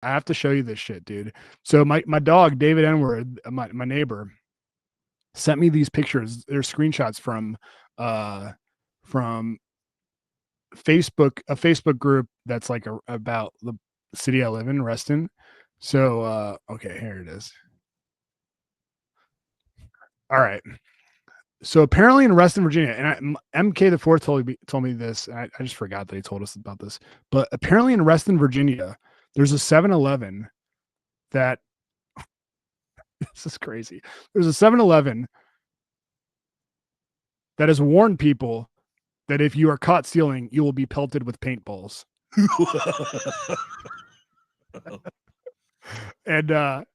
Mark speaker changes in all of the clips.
Speaker 1: I have to show you this shit, dude. So my dog David Enward, my neighbor, sent me these pictures. They're screenshots uh from Facebook, a Facebook group that's like about the city I live in, Reston. So okay, here it is. All right. So apparently in Reston, Virginia, and MK the fourth told me this. And I just forgot that he told us about this. But apparently in Reston, Virginia, there's a 7-Eleven that this is crazy. There's a 7-Eleven that has warned people that if you are caught stealing, you will be pelted with paintballs. And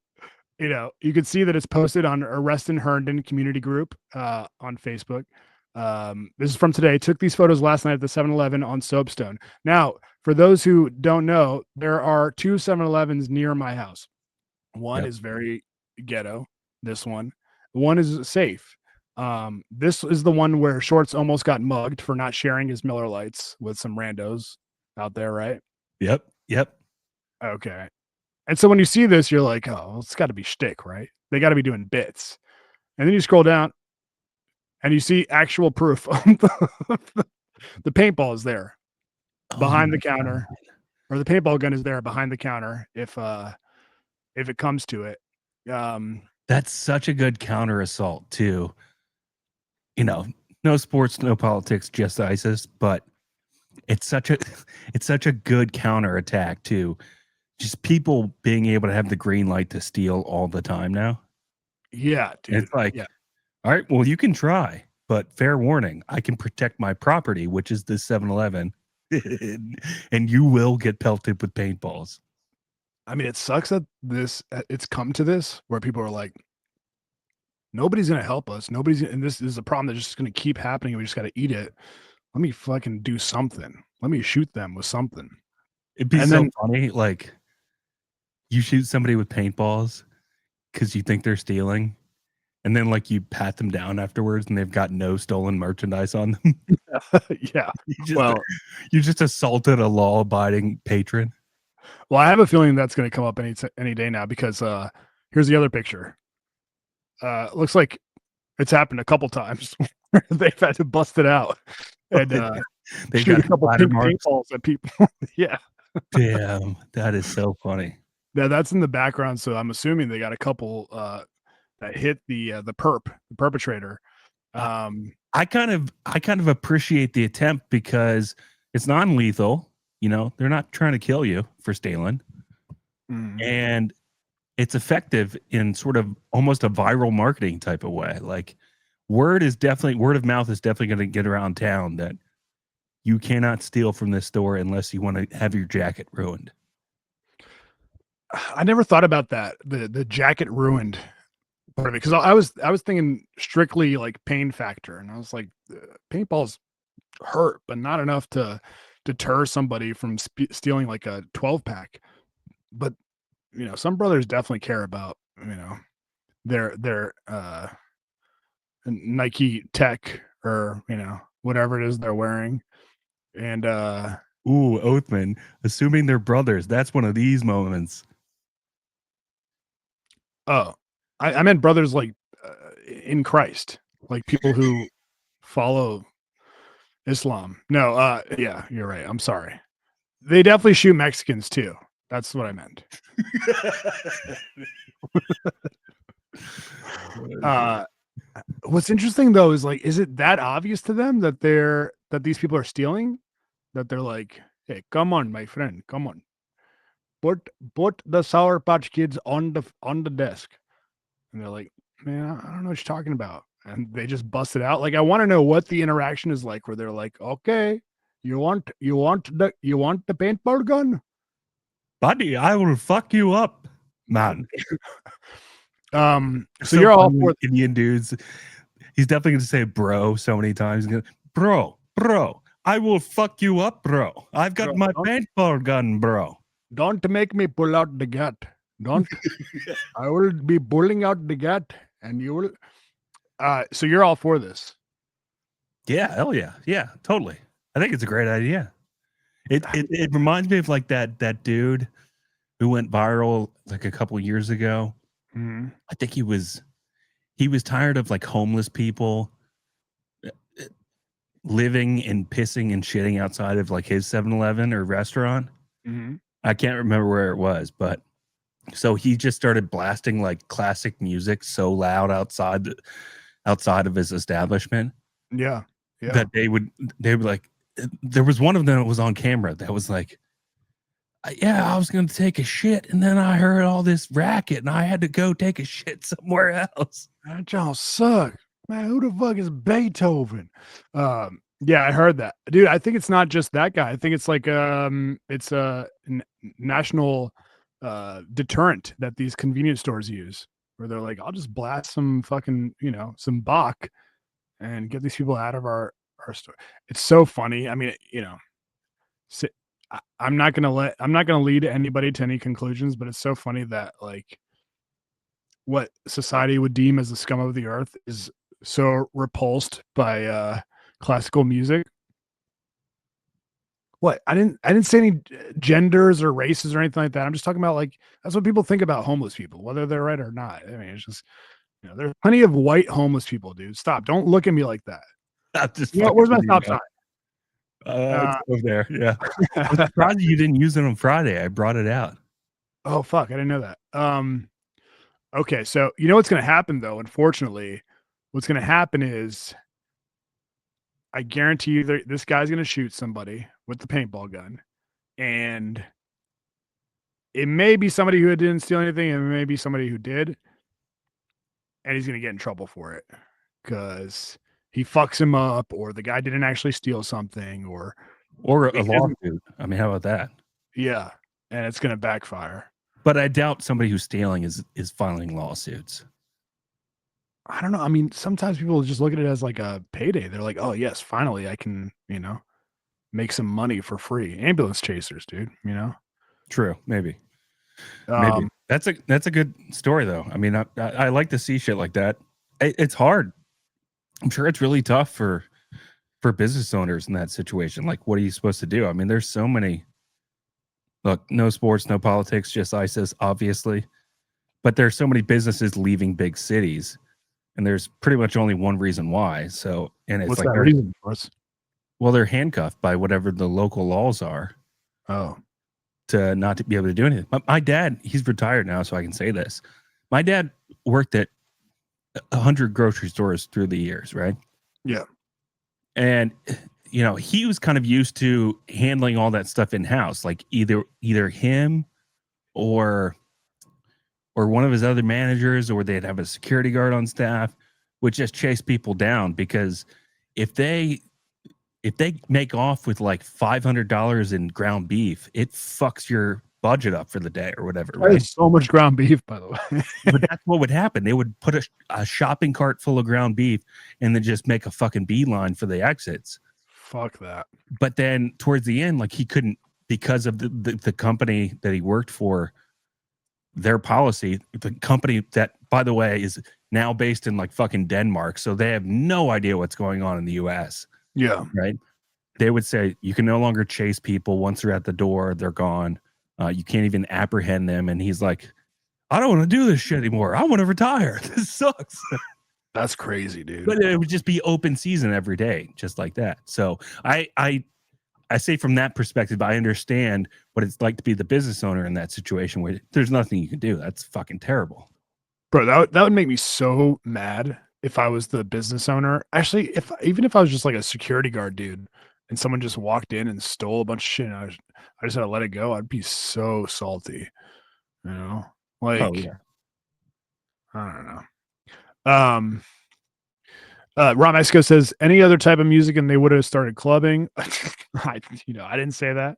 Speaker 1: you know, you can see that it's posted on a Reston Herndon community group on Facebook. This is from today. Took these photos last night at the 7-Eleven on Soapstone. Now, for those who don't know, there are two 7-Elevens near my house. One is very ghetto. This one is safe. This is the one where Shorts almost got mugged for not sharing his Miller Lights with some randos out there, right?
Speaker 2: Yep.
Speaker 1: Okay. And so when you see this, you're like, oh, it's got to be shtick, right? They got to be doing bits. And then you scroll down and you see actual proof. The paintball is there behind the counter, or the paintball gun is there behind the counter if it comes to it.
Speaker 2: That's such a good counter assault too. You know, no sports, no politics, just ISIS, but it's such a good counter attack too. Just people being able to have the green light to steal all the time now.
Speaker 1: Yeah, dude.
Speaker 2: And it's like,
Speaker 1: yeah.
Speaker 2: All right, well, you can try, but fair warning, I can protect my property, which is this 7-Eleven, and you will get pelted with paintballs.
Speaker 1: I mean, it sucks that it's come to this where people are like, nobody's gonna help us. And this is a problem that's just gonna keep happening. We just gotta eat it. Let me fucking do something. Let me shoot them with something.
Speaker 2: It'd be so funny, like you shoot somebody with paintballs because you think they're stealing, and then like you pat them down afterwards, and they've got no stolen merchandise on them.
Speaker 1: Yeah.
Speaker 2: You just assaulted a law-abiding patron.
Speaker 1: Well, I have a feeling that's going to come up any day now because here's the other picture. Looks like it's happened a couple times. They've had to bust it out and
Speaker 2: they've got a couple
Speaker 1: paintballs at people. Yeah.
Speaker 2: Damn, that is so funny.
Speaker 1: Yeah, that's in the background. So I'm assuming they got a couple that hit the perpetrator.
Speaker 2: I kind of appreciate the attempt because it's non-lethal. You know, they're not trying to kill you for stealing, and it's effective in sort of almost a viral marketing type of way. Like word of mouth is definitely going to get around town that you cannot steal from this store unless you want to have your jacket ruined.
Speaker 1: I never thought about that. The jacket ruined part of it because I was thinking strictly like pain factor, and I was like, paintballs hurt, but not enough to deter somebody from stealing like a 12-pack. But you know, some brothers definitely care about their Nike tech or whatever it is they're wearing, and
Speaker 2: ooh, Oathman, assuming they're brothers, that's one of these moments.
Speaker 1: Oh, I meant brothers like in Christ, like people who follow Islam. No, yeah, you're right. I'm sorry. They definitely shoot Mexicans too. That's what I meant. What's interesting though is like, is it that obvious to them that these people are stealing? That they're like, hey, come on, my friend, come on. Put the Sour Patch Kids on the desk. And they're like, man, I don't know what you're talking about. And they just bust it out. Like, I want to know what the interaction is like where they're like, okay, you want the paintball gun?
Speaker 2: Buddy, I will fuck you up, man.
Speaker 1: So you're all for
Speaker 2: Indian dudes. He's definitely going to say bro so many times. Bro, I will fuck you up, bro. I've got my paintball gun, bro.
Speaker 1: Don't make me pull out the gat. Don't. I will be pulling out the gat, and you will. So you're all for this?
Speaker 2: Yeah, hell yeah, yeah, totally. I think it's a great idea. It reminds me of like that dude who went viral like a couple years ago.
Speaker 1: Mm-hmm.
Speaker 2: I think he was tired of like homeless people living and pissing and shitting outside of like his 7-Eleven or restaurant.
Speaker 1: Mm-hmm.
Speaker 2: I can't remember where it was, but so he just started blasting like classic music so loud outside of his establishment.
Speaker 1: Yeah. Yeah.
Speaker 2: That they would like, there was one of them that was on camera that was like, yeah, I was going to take a shit and then I heard all this racket and I had to go take a shit somewhere else.
Speaker 1: That y'all suck. Man, who the fuck is Beethoven? Yeah, I heard that. Dude, I think it's not just that guy. I think it's like it's a national deterrent that these convenience stores use where they're like, I'll just blast some fucking, some Bach and get these people out of our store. It's so funny. I mean, I'm not gonna lead anybody to any conclusions, but it's so funny that like what society would deem as the scum of the earth is so repulsed by classical music. What? I didn't say any genders or races or anything like that. I'm just talking about like that's what people think about homeless people, whether they're right or not. I mean, it's just there's plenty of white homeless people, dude. Stop. Don't look at me like that.
Speaker 2: I'm just
Speaker 1: Where's my stop sign?
Speaker 2: It's over there. Yeah. I'm surprised you didn't use it on Friday. I brought it out.
Speaker 1: Oh fuck, I didn't know that. Okay, so you know what's gonna happen though, unfortunately. What's gonna happen is I guarantee you this guy's gonna shoot somebody with the paintball gun. And it may be somebody who didn't steal anything, and it may be somebody who did. And he's gonna get in trouble for it because he fucks him up, or the guy didn't actually steal something, or
Speaker 2: a lawsuit. I mean, how about that?
Speaker 1: Yeah, and it's gonna backfire.
Speaker 2: But I doubt somebody who's stealing is filing lawsuits.
Speaker 1: I don't know. I mean, sometimes people just look at it as like a payday. They're like, "Oh yes, finally, I can, make some money for free." Ambulance chasers, dude.
Speaker 2: True, maybe. Maybe that's a good story though. I mean, I like to see shit like that. It's hard. I'm sure it's really tough for business owners in that situation. Like, what are you supposed to do? I mean, there's so many. Look, no sports, no politics, just ISIS, obviously. But there's so many businesses leaving big cities, and there's pretty much only one reason why. So, and it's
Speaker 1: what's
Speaker 2: like
Speaker 1: that reason for us?
Speaker 2: Well, they're handcuffed by whatever the local laws are.
Speaker 1: Oh.
Speaker 2: To not to be able to do anything. My dad, he's retired now, so I can say this. My dad worked at 100 grocery stores through the years, right?
Speaker 1: Yeah.
Speaker 2: And he was kind of used to handling all that stuff in house, like either him or one of his other managers, or they'd have a security guard on staff, would just chase people down because if they make off with like $500 in ground beef, it fucks your budget up for the day or whatever. Right?
Speaker 1: There's so much ground beef, by the way.
Speaker 2: But that's what would happen. They would put a shopping cart full of ground beef and then just make a fucking beeline for the exits.
Speaker 1: Fuck that.
Speaker 2: But then towards the end, like he couldn't, because of the company that he worked for, their policy, the company that, by the way, is now based in like fucking Denmark. So they have no idea what's going on in the US.
Speaker 1: Yeah.
Speaker 2: Right. They would say you can no longer chase people once they're at the door, they're gone. You can't even apprehend them. And he's like, I don't want to do this shit anymore. I want to retire. This sucks.
Speaker 1: That's crazy, dude.
Speaker 2: But it would just be open season every day, just like that. So I say from that perspective, I understand what it's like to be the business owner in that situation where there's nothing you can do. That's fucking terrible.
Speaker 1: Bro, that would make me so mad if I was the business owner. Actually, even if I was just like a security guard dude and someone just walked in and stole a bunch of shit and I just had to let it go, I'd be so salty. Like,
Speaker 2: oh, yeah.
Speaker 1: I don't know. Ron Mexico says any other type of music and they would have started clubbing. I didn't say that.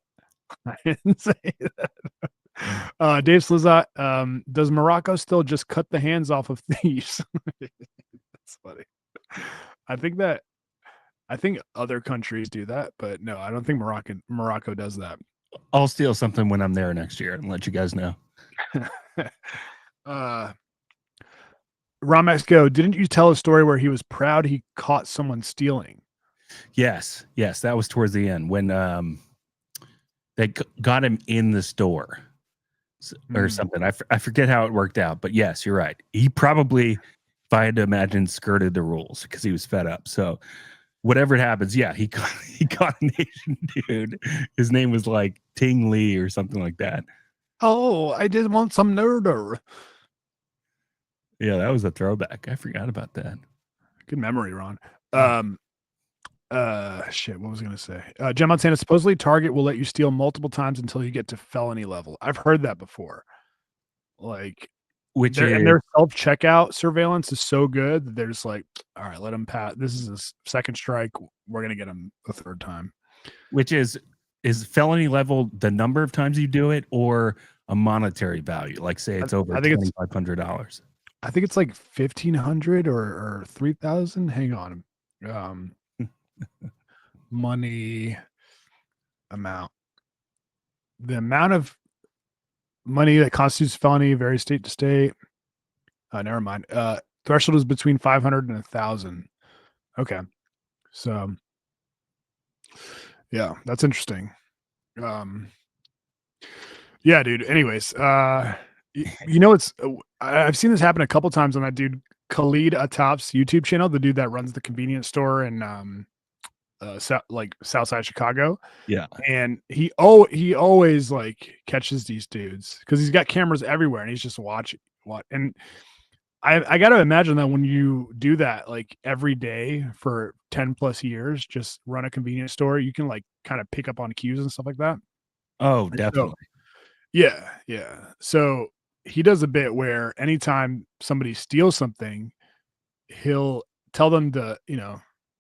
Speaker 1: I didn't say that. Dave Slizot, does Morocco still just cut the hands off of thieves? That's funny. I think other countries do that, but no, I don't think Morocco does that.
Speaker 2: I'll steal something when I'm there next year and let you guys know.
Speaker 1: Ramex, didn't you tell a story where he was proud he caught someone stealing?
Speaker 2: Yes, that was towards the end when they got him in the store. or something. I forget how it worked out, but yes, you're right. He probably, if I had to imagine, skirted the rules because he was fed up. So whatever happens, yeah, he caught an Asian dude. His name was like Ting Lee or something like that.
Speaker 1: Oh, I did want some nerder.
Speaker 2: Yeah, that was a throwback. I forgot about that.
Speaker 1: Good memory, Ron. Shit, what was I gonna say? Jen Montana, supposedly Target will let you steal multiple times until you get to felony level. I've heard that before. Like,
Speaker 2: Which
Speaker 1: their
Speaker 2: is
Speaker 1: and their self-checkout surveillance is so good that they're just like, all right, let him pass. This is his second strike. We're gonna get him a third time.
Speaker 2: which is felony level the number of times you do it or a monetary value? Like say it's over
Speaker 1: I think it's
Speaker 2: $2,500.
Speaker 1: I think it's like 1,500 or 3,000. Hang on. Money amount. The amount of money that constitutes felony varies state to state. Never mind. Threshold is between 500 and 1,000. Okay. So yeah, that's interesting. Yeah, dude. Anyways, you know, I've seen this happen a couple times on that dude Khalid Atap's YouTube channel, the dude that runs the convenience store in Southside Chicago.
Speaker 2: Yeah.
Speaker 1: And he always like catches these dudes because he's got cameras everywhere and he's just watching what. And I got to imagine that when you do that like every day for 10 plus years, just run a convenience store, you can like kind of pick up on cues and stuff like that.
Speaker 2: Oh,
Speaker 1: And
Speaker 2: definitely.
Speaker 1: yeah, yeah. So he does a bit where anytime somebody steals something, he'll tell them to,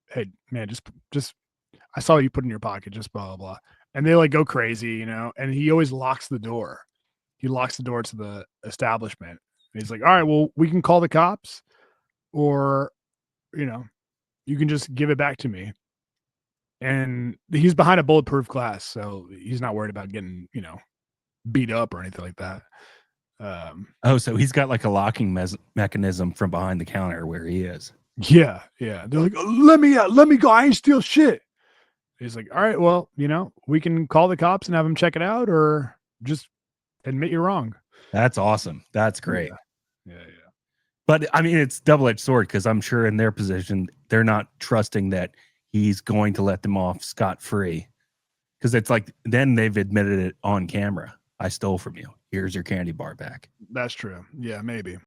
Speaker 1: hey man, just I saw you put in your pocket, just blah blah blah. And they like go crazy, and he always locks the door. He locks the door to the establishment. And he's like, all right, well, we can call the cops, or you can just give it back to me. And he's behind a bulletproof glass, so he's not worried about getting, beat up or anything like that.
Speaker 2: Oh, so he's got like a locking mechanism from behind the counter where he is.
Speaker 1: Yeah. They're like, let me go. I ain't steal shit. He's like, all right, well, we can call the cops and have them check it out, or just admit you're wrong.
Speaker 2: That's awesome. That's great.
Speaker 1: Yeah.
Speaker 2: But I mean, it's double-edged sword because I'm sure in their position, they're not trusting that he's going to let them off scot-free. Because it's like, then they've admitted it on camera. I stole from you. Here's your candy bar back.
Speaker 1: That's true. Yeah, maybe.